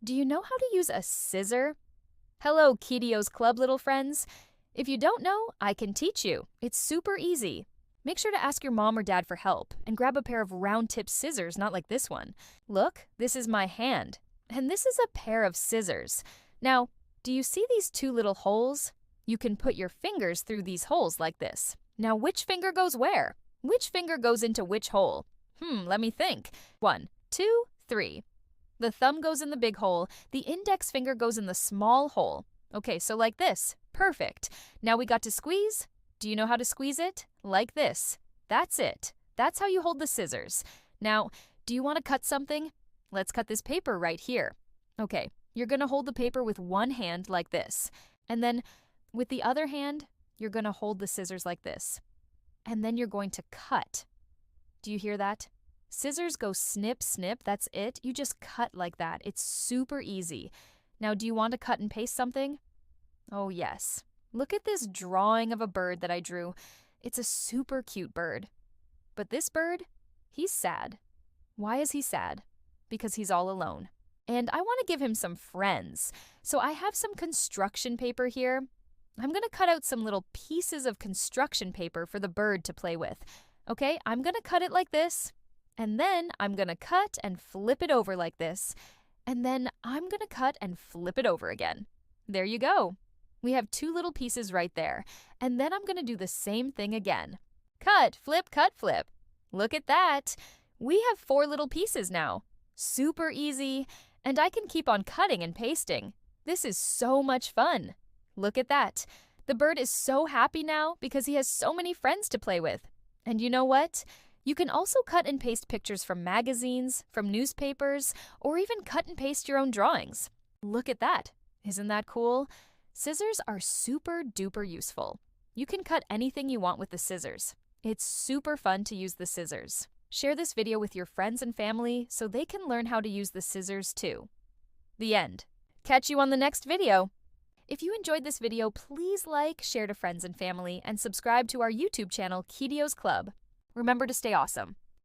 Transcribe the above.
Do you know how to use a scissor? Hello, Kidio'sclub, little friends. If you don't know, I can teach you. It's super easy. Make sure to ask your mom or dad for help and grab a pair of round-tip scissors, not like this one. Look, this is my hand, and this is a pair of scissors. Now, do you see these two little holes? You can put your fingers through these holes like this. Now, which finger goes where? Which finger goes into which hole? Let me think. 1, 2, 3. The thumb goes in the big hole, the index finger goes in the small hole. Okay, so like this. Perfect. Now we got to squeeze. Do you know how to squeeze it? Like this. That's it. That's how you hold the scissors. Now, do you want to cut something? Let's cut this paper right here. Okay, you're going to hold the paper with one hand like this. And then with the other hand, you're going to hold the scissors like this. And then you're going to cut. Do you hear that? Scissors go snip, snip, that's it. You just cut like that. It's super easy. Now, do you want to cut and paste something? Oh, yes. Look at this drawing of a bird that I drew. It's a super cute bird. But this bird, he's sad. Why is he sad? Because he's all alone. And I want to give him some friends. So I have some construction paper here. I'm going to cut out some little pieces of construction paper for the bird to play with. Okay, I'm going to cut it like this. And then I'm going to cut and flip it over like this. And then I'm going to cut and flip it over again. There you go. We have two little pieces right there. And then I'm going to do the same thing again. Cut, flip, cut, flip. Look at that. We have 4 little pieces now. Super easy. And I can keep on cutting and pasting. This is so much fun. Look at that. The bird is so happy now because he has so many friends to play with. And you know what? You can also cut and paste pictures from magazines, from newspapers, or even cut and paste your own drawings. Look at that. Isn't that cool? Scissors are super duper useful. You can cut anything you want with the scissors. It's super fun to use the scissors. Share this video with your friends and family so they can learn how to use the scissors too. The end. Catch you on the next video. If you enjoyed this video, please like, share to friends and family, and subscribe to our YouTube channel, Kidio'sclub. Remember to stay awesome.